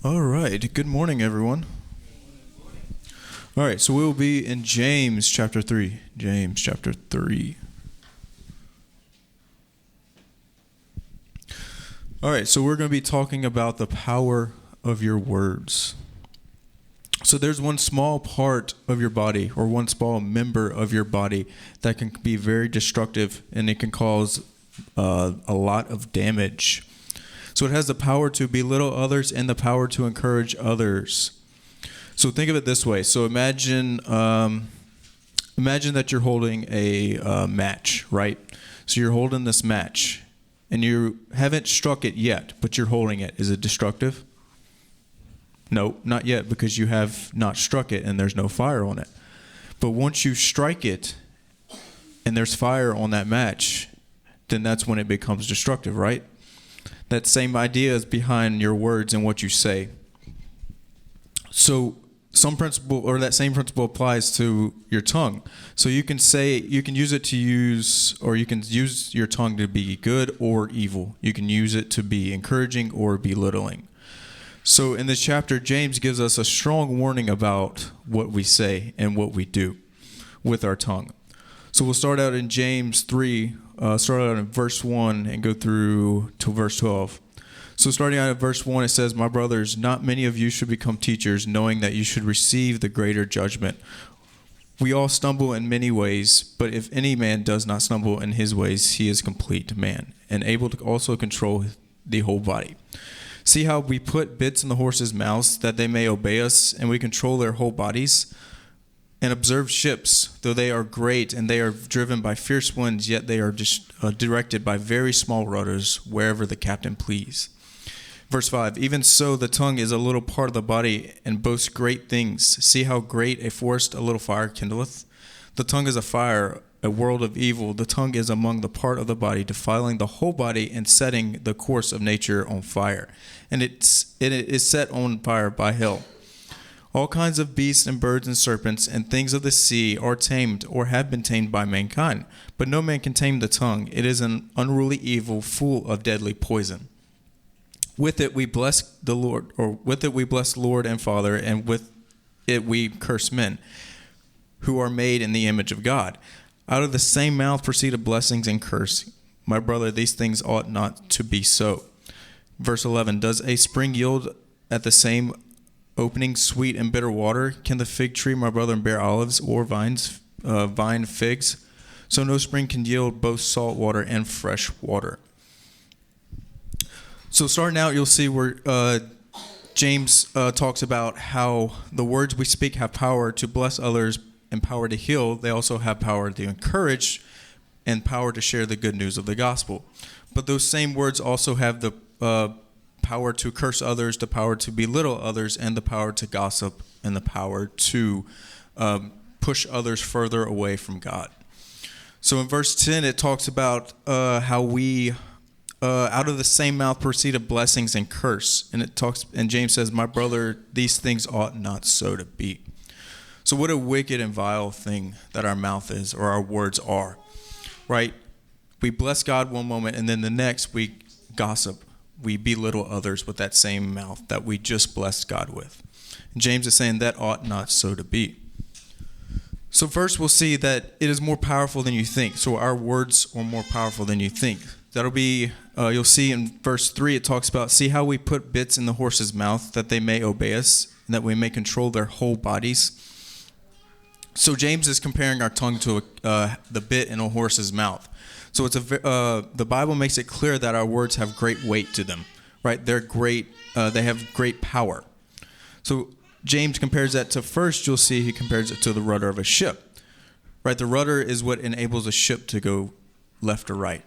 All right. Good morning, everyone. All right. So we will be in James chapter 3. James chapter 3. All right. So we're going to be talking about the power of your words. So there's one small part of your body or one small member of your body that can be very destructive, and it can cause a lot of damage. So it has the power to belittle others and the power to encourage others. So think of it this way. So imagine that you're holding a match, right? So you're holding this match, and you haven't struck it yet, but you're holding it. Is it destructive? No, not yet, because you have not struck it and there's no fire on it. But once you strike it and there's fire on that match, then that's when it becomes destructive, right? That same idea is behind your words and what you say. So that same principle applies to your tongue. So you can use your tongue to be good or evil. You can use it to be encouraging or belittling. So in this chapter, James gives us a strong warning about what we say and what we do with our tongue. So we'll start out in James 3, start out in verse 1 and go through to verse 12. So starting out at verse 1, it says, "My brothers, not many of you should become teachers, knowing that you should receive the greater judgment. We all stumble in many ways, but if any man does not stumble in his ways, he is complete man, and able to also control the whole body. See how we put bits in the horses' mouths, that they may obey us, and we control their whole bodies? And observe ships, though they are great, and they are driven by fierce winds, yet they are directed by very small rudders, wherever the captain please." Verse 5, "Even so the tongue is a little part of the body, and boasts great things. See how great a forest a little fire kindleth? The tongue is a fire, a world of evil. The tongue is among the part of the body, defiling the whole body and setting the course of nature on fire. And it is set on fire by hell. All kinds of beasts and birds and serpents and things of the sea are tamed or have been tamed by mankind. But no man can tame the tongue. It is an unruly evil, full of deadly poison. With it we bless the Lord, and Father, and with it we curse men, who are made in the image of God. Out of the same mouth proceeded blessings and curse. My brother, these things ought not to be so." Verse 11, "Does a spring yield at the same opening sweet and bitter water? Can the fig tree, my brother, bear olives, or vine figs? So no spring can yield both salt water and fresh water." So starting out, you'll see where James talks about how the words we speak have power to bless others and power to heal. They also have power to encourage and power to share the good news of the gospel. But those same words also have the power to curse others, the power to belittle others, and the power to gossip, and the power to push others further away from God. So in verse 10, it talks about how we, out of the same mouth proceeded blessings and curse. And James says, "My brother, these things ought not so to be." So what a wicked and vile thing that our mouth is, or our words are, right? We bless God one moment, and then the next we gossip. We belittle others with that same mouth that we just blessed God with. And James is saying that ought not so to be. So first we'll see that it is more powerful than you think. So our words are more powerful than you think. That'll be, you'll see in verse 3, it talks about, "See how we put bits in the horse's mouth, that they may obey us, and that we may control their whole bodies." So James is comparing our tongue to the bit in a horse's mouth. So the Bible makes it clear that our words have great weight to them, right? They're great. They have great power. So James compares that to, first you'll see he compares it to the rudder of a ship, right? The rudder is what enables a ship to go left or right.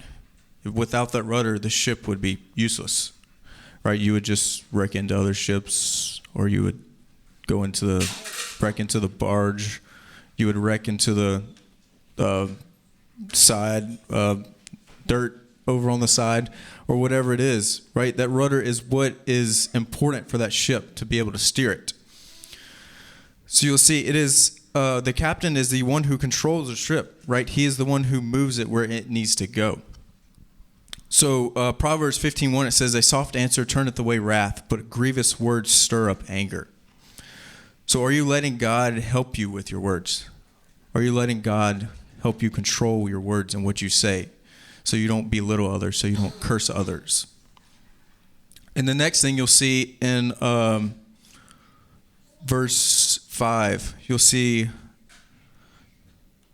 Without that rudder, the ship would be useless, right? You would just wreck into other ships, or you would wreck into the barge. You would wreck into the side, dirt over on the side, or whatever it is, right? That rudder is what is important for that ship to be able to steer it. So you'll see it is the captain is the one who controls the ship, right? He is the one who moves it where it needs to go. So Proverbs 15:1, it says, "A soft answer turneth away wrath, but grievous words stir up anger." So are you letting God help you with your words? Are you letting God help you control your words and what you say so you don't belittle others, so you don't curse others? And the next thing you'll see in verse 5, you'll see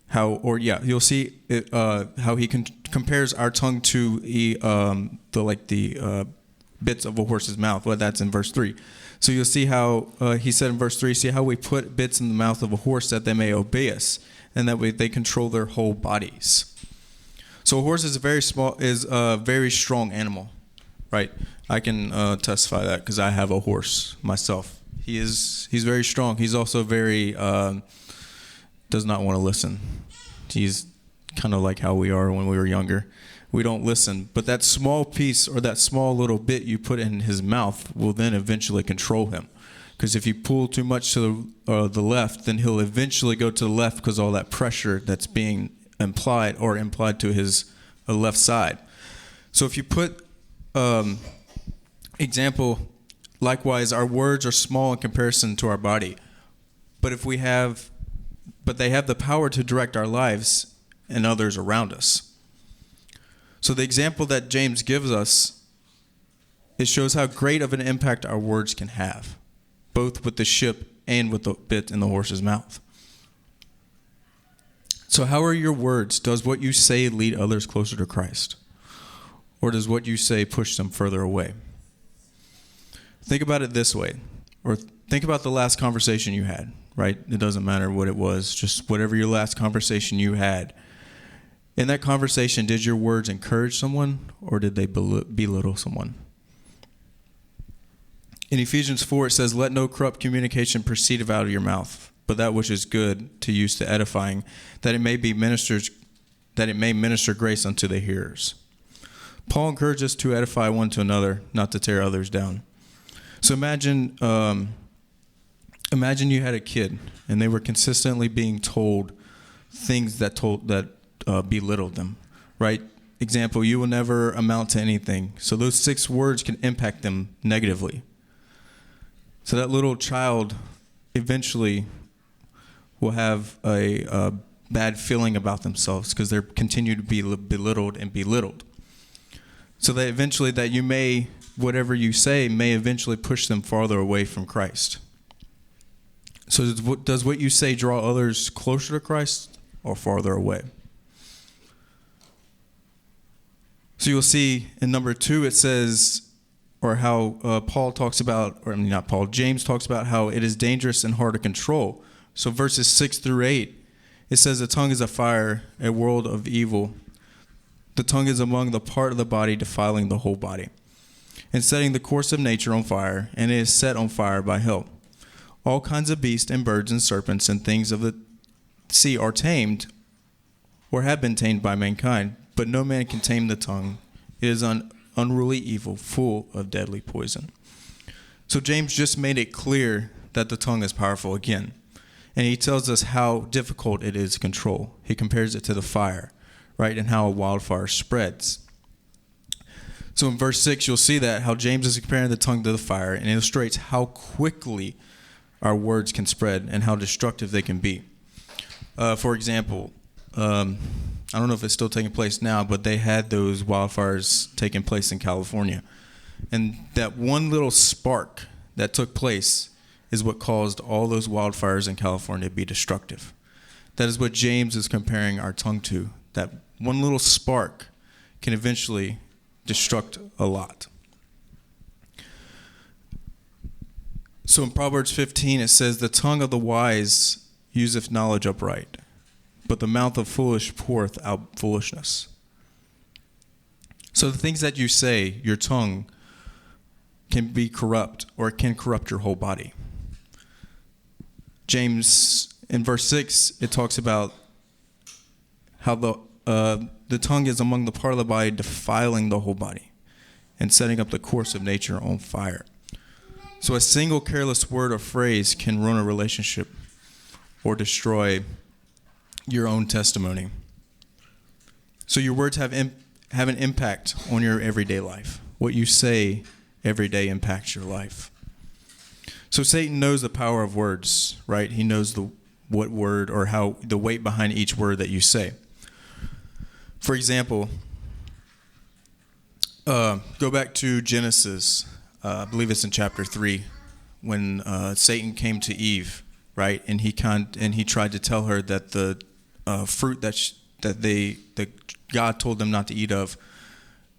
how he compares our tongue to the bits of a horse's mouth. Well, that's in verse 3. So you'll see how he said in verse 3, see how we put bits in the mouth of a horse that they may obey us, and that way they control their whole bodies. So a horse is a very strong animal, right? I can testify that because I have a horse myself. He's very strong. He's also very does not want to listen. He's kind of like how we are when we were younger. We don't listen. But that small piece or that small little bit you put in his mouth will then eventually control him. Because if you pull too much to the left, then he'll eventually go to the left because all that pressure that's being implied to his left side. So if you put example, likewise, our words are small in comparison to our body. But they have the power to direct our lives and others around us. So the example that James gives us, it shows how great of an impact our words can have, both with the ship and with the bit in the horse's mouth. So how are your words? Does what you say lead others closer to Christ? Or does what you say push them further away? Think about it this way, or think about the last conversation you had, right? It doesn't matter what it was, just whatever your last conversation you had. In that conversation, did your words encourage someone or did they belittle someone? In Ephesians 4, it says, "Let no corrupt communication proceed out of your mouth, but that which is good to use to edifying, that it may minister grace unto the hearers." Paul encourages us to edify one to another, not to tear others down. So imagine you had a kid and they were consistently being told things that belittled them, right? Example, you will never amount to anything. So those 6 words can impact them negatively. So that little child eventually will have a bad feeling about themselves because they're continuing to be belittled. So that eventually whatever you say may eventually push them farther away from Christ. So does what you say draw others closer to Christ or farther away? So you'll see in number 2, it says, or how James talks about how it is dangerous and hard to control. So verses 6 through 8, it says, "The tongue is a fire, a world of evil. The tongue is among the part of the body, defiling the whole body, and setting the course of nature on fire, and it is set on fire by hell. All kinds of beasts and birds and serpents and things of the sea are tamed, or have been tamed by mankind, but no man can tame the tongue. It is an unruly evil, full of deadly poison." So James just made it clear that the tongue is powerful again. And he tells us how difficult it is to control. He compares it to the fire, right? And how a wildfire spreads. So in verse 6, you'll see that how James is comparing the tongue to the fire and illustrates how quickly our words can spread and how destructive they can be. For example, I don't know if it's still taking place now, but they had those wildfires taking place in California. And that one little spark that took place is what caused all those wildfires in California to be destructive. That is what James is comparing our tongue to. That one little spark can eventually destruct a lot. So in Proverbs 15, it says, "The tongue of the wise useth knowledge upright, but the mouth of foolish poureth out foolishness." So the things that you say, your tongue, can be corrupt, or it can corrupt your whole body. James, in verse 6, it talks about how the tongue is among the part of the body, defiling the whole body and setting up the course of nature on fire. So a single careless word or phrase can ruin a relationship or destroy your own testimony. So your words have have an impact on your everyday life. What you say every day impacts your life. So Satan knows the power of words, right? He knows what word or how the weight behind each word that you say. For example, go back to Genesis. I believe it's in chapter 3, when Satan came to Eve, right? And he tried to tell her that the fruit that God told them not to eat of,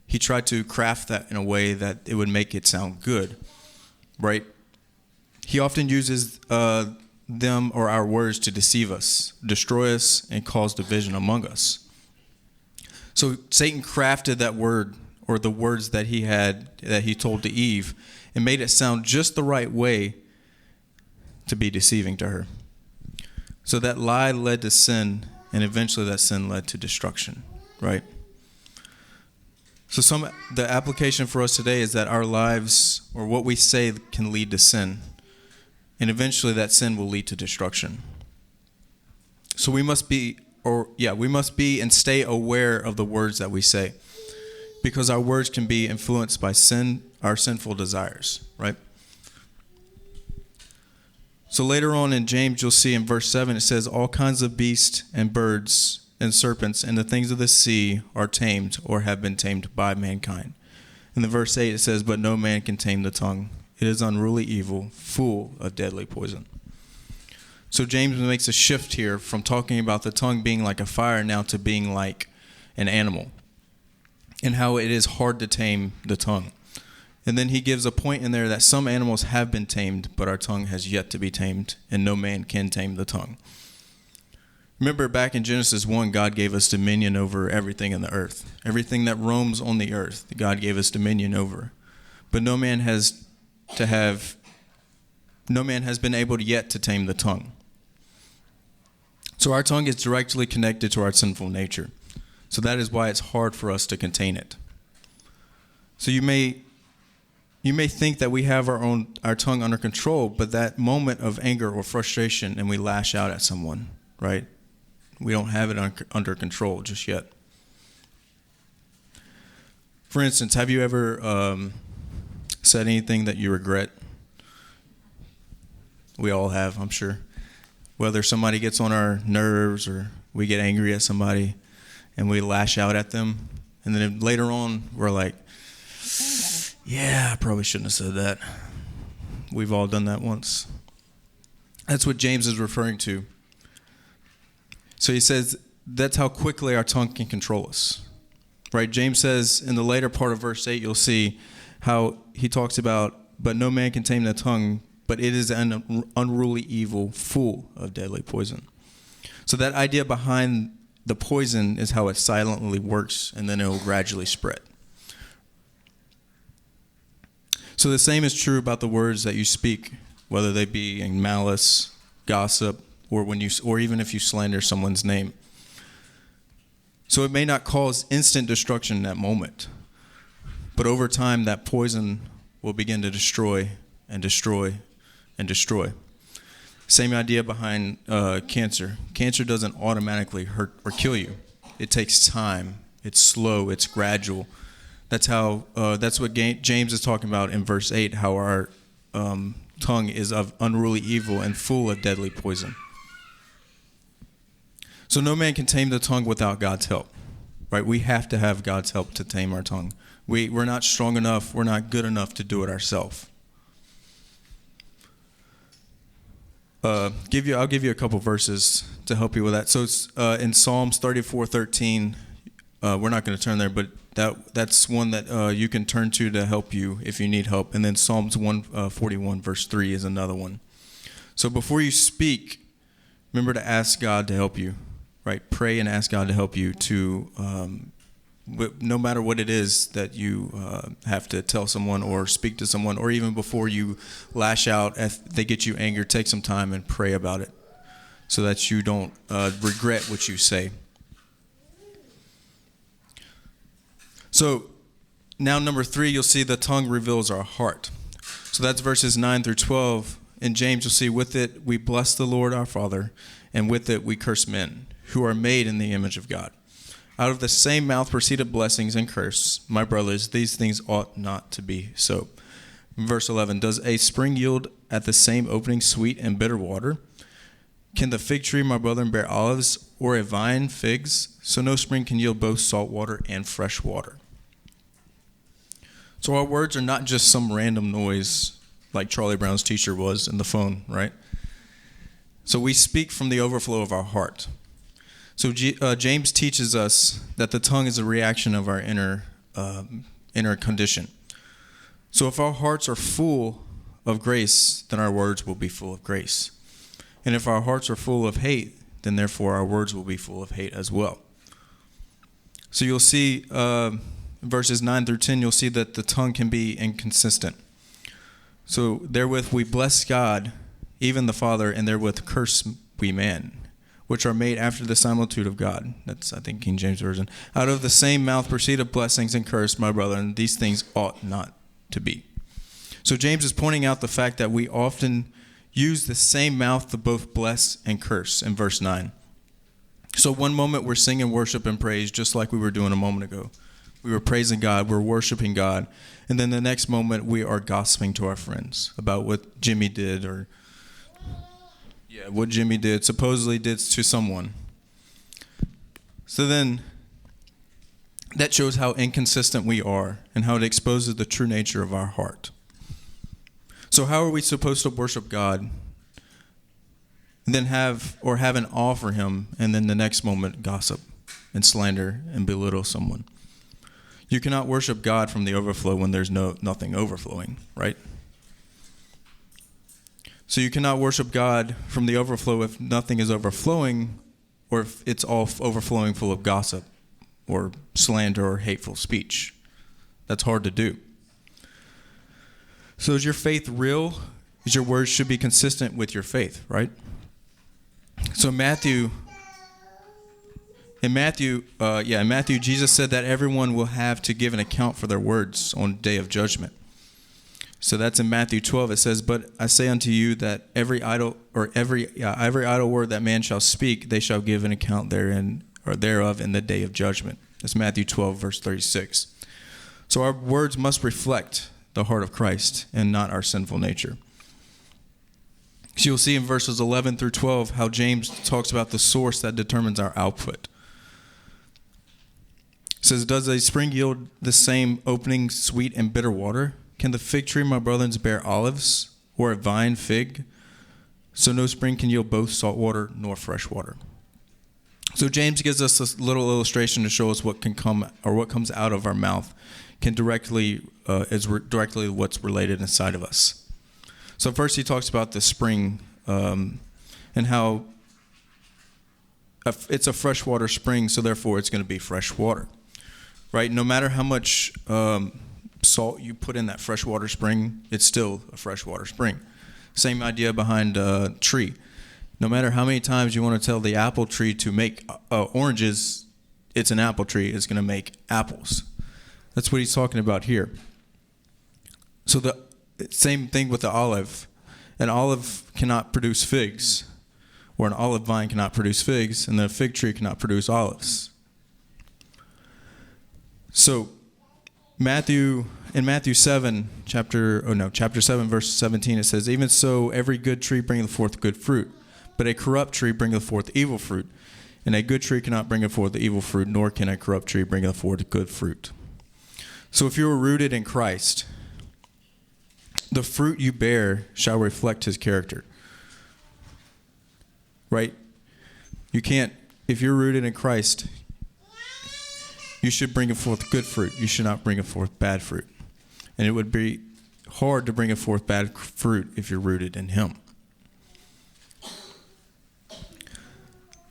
he tried to craft that in a way that it would make it sound good, right? He often uses them or our words to deceive us, destroy us, and cause division among us. So Satan crafted that word, or the words that he told to Eve, and made it sound just the right way to be deceiving to her. So that lie led to sin, and eventually that sin led to destruction, right? So the application for us today is that our lives, or what we say, can lead to sin, and eventually that sin will lead to destruction. So we must be and stay aware of the words that we say, because our words can be influenced by sin, our sinful desires, right? So later on in James, you'll see in verse 7, it says, all kinds of beasts and birds and serpents and the things of the sea are tamed or have been tamed by mankind. In the verse 8, it says, but no man can tame the tongue. It is unruly evil, full of deadly poison. So James makes a shift here from talking about the tongue being like a fire now to being like an animal, and how it is hard to tame the tongue. And then he gives a point in there that some animals have been tamed, but our tongue has yet to be tamed, and no man can tame the tongue. Remember back in Genesis 1, God gave us dominion over everything in the earth. Everything that roams on the earth, God gave us dominion over. But no man has been able yet to tame the tongue. So our tongue is directly connected to our sinful nature. So that is why it's hard for us to contain it. So you may think that we have our tongue under control, but that moment of anger or frustration and we lash out at someone, right? We don't have it under control just yet. For instance, have you ever said anything that you regret? We all have, I'm sure. Whether somebody gets on our nerves or we get angry at somebody and we lash out at them, and then later on we're like, yeah, I probably shouldn't have said that. We've all done that once. That's what James is referring to. So he says that's how quickly our tongue can control us, right? James says in the later part of verse 8, you'll see how he talks about, but no man can tame the tongue, but it is an unruly evil, full of deadly poison. So that idea behind the poison is how it silently works, and then it will gradually spread. So the same is true about the words that you speak, whether they be in malice, gossip, or even if you slander someone's name. So it may not cause instant destruction in that moment, but over time that poison will begin to destroy and destroy and destroy. Same idea behind cancer. Cancer doesn't automatically hurt or kill you. It takes time. It's slow. It's gradual. That's what James is talking about in verse 8, how our tongue is of unruly evil and full of deadly poison. So no man can tame the tongue without God's help, right? We have to have God's help to tame our tongue. We're not strong enough. We're not good enough to do it ourselves. I'll give you a couple verses to help you with that. So it's in Psalms 34:13. We're not going to turn there, but that's one that you can turn to help you if you need help. And then Psalms 141 verse 3 is another one. So before you speak, remember to ask God to help you, right? Pray and ask God to help you to, no matter what it is that you have to tell someone or speak to someone, or even before you lash out, if they get you angry, take some time and pray about it so that you don't regret what you say. So now number 3, you'll see the tongue reveals our heart. So that's verses 9 through 12. In James, you'll see, with it we bless the Lord our Father, and with it we curse men who are made in the image of God. Out of the same mouth proceeded blessings and curse. My brothers, these things ought not to be so. Verse 11, does a spring yield at the same opening sweet and bitter water? Can the fig tree, my brethren, bear olives, or a vine figs? So no spring can yield both salt water and fresh water. So our words are not just some random noise like Charlie Brown's teacher was in the phone, right? So we speak from the overflow of our heart. So James teaches us that the tongue is a reaction of our inner condition. So if our hearts are full of grace, then our words will be full of grace. And if our hearts are full of hate, then therefore our words will be full of hate as well. So you'll see verses 9 through 10, you'll see that the tongue can be inconsistent. So therewith we bless God, even the Father, and therewith curse we man, which are made after the similitude of God. That's, I think, King James Version. Out of the same mouth proceeded blessings and curse, my brother, and these things ought not to be. So James is pointing out the fact that we often use the same mouth to both bless and curse in verse 9. So one moment we're singing worship and praise, just like we were doing a moment ago. We were praising God, we're worshiping God. And then the next moment we are gossiping to our friends about what Jimmy did or what Jimmy did, supposedly did to someone. So then that shows how inconsistent we are and how it exposes the true nature of our heart. So how are we supposed to worship God and then have an awe for him and then the next moment gossip and slander and belittle someone? You cannot worship God from the overflow when there's nothing overflowing, right? So you cannot worship God from the overflow if nothing is overflowing or if it's all overflowing full of gossip or slander or hateful speech. That's hard to do. So is your faith real? Is your words should be consistent with your faith, right? So in Matthew, Jesus said that everyone will have to give an account for their words on the day of judgment. So that's in Matthew 12. It says, "But I say unto you that every idle word that man shall speak, they shall give an account therein or thereof in the day of judgment." That's Matthew 12, verse 36. So our words must reflect the heart of Christ and not our sinful nature. So you'll see in verses 11 through 12 how James talks about the source that determines our output. It says, "Does a spring yield the same opening sweet and bitter water? Can the fig tree, my brothers, bear olives, or a vine fig? So no spring can yield both salt water nor fresh water." So James gives us a little illustration to show us what can come or what comes out of our mouth can directly what's related inside of us. So first he talks about the spring and how it's a freshwater spring, so therefore it's going to be fresh water, right? No matter how much salt you put in that freshwater spring, it's still a freshwater spring. Same idea behind a tree. No matter how many times you want to tell the apple tree to make oranges, it's an apple tree. It's going to make apples. That's what he's talking about here. So the same thing with the olive. An olive cannot produce figs, or an olive vine cannot produce figs, and the fig tree cannot produce olives. So in Matthew 7, chapter 7, verse 17, it says, "Even so, every good tree bringeth forth good fruit, but a corrupt tree bringeth forth evil fruit. And a good tree cannot bring forth the evil fruit, nor can a corrupt tree bring forth good fruit." So if you are rooted in Christ, the fruit you bear shall reflect his character. Right? You can't, if you're rooted in Christ, you should bring forth good fruit. You should not bring forth bad fruit. And it would be hard to bring forth bad fruit if you're rooted in him.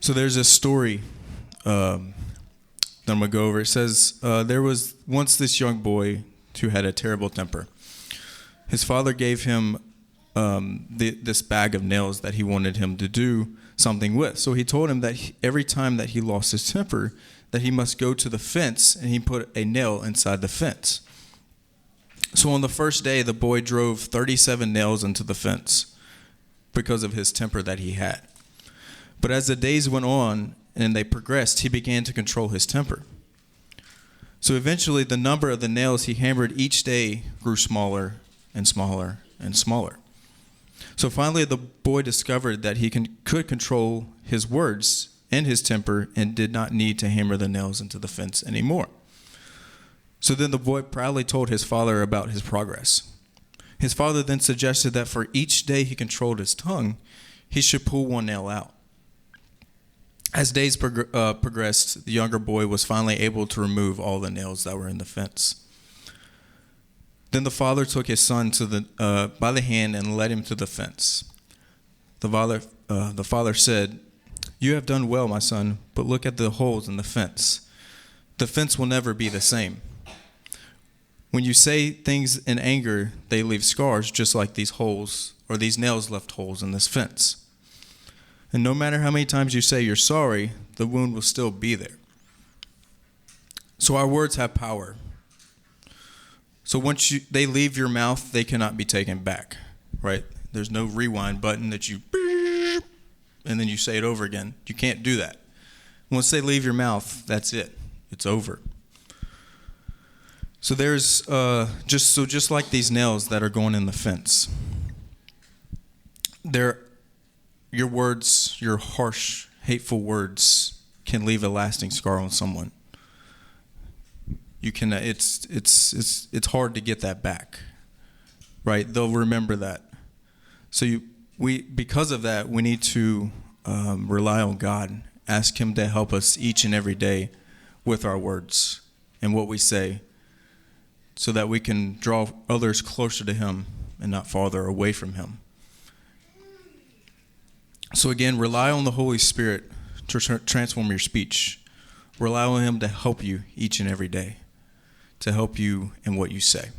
So there's this story that I'm going to go over. It says, there was once this young boy who had a terrible temper. His father gave him this bag of nails that he wanted him to do something with. So he told him that every time that he lost his temper, that he must go to the fence and he put a nail inside the fence. So on the first day, the boy drove 37 nails into the fence because of his temper that he had. But as the days went on and they progressed, he began to control his temper. So eventually, the number of the nails he hammered each day grew smaller and smaller and smaller. So finally, the boy discovered that he could control his words and his temper and did not need to hammer the nails into the fence anymore. So then the boy proudly told his father about his progress. His father then suggested that for each day he controlled his tongue, he should pull one nail out. As days progressed, the younger boy was finally able to remove all the nails that were in the fence. Then the father took his son by the hand and led him to the fence. The father said, "You have done well, my son, but look at the holes in the fence. The fence will never be the same. When you say things in anger, they leave scars just like these holes or these nails left holes in this fence. And no matter how many times you say you're sorry, the wound will still be there." So our words have power. So once they leave your mouth, they cannot be taken back, right? There's no rewind button that you and then you say it over again. You can't do that. Once they leave your mouth, that's it. It's over. So there's just like these nails that are going in the fence. Your words, your harsh, hateful words can leave a lasting scar on someone. You can it's hard to get that back, right? They'll remember that. So because of that, we need to rely on God, ask Him to help us each and every day with our words and what we say, so that we can draw others closer to Him and not farther away from Him. So again, rely on the Holy Spirit to transform your speech. Rely on Him to help you each and every day, to help you in what you say.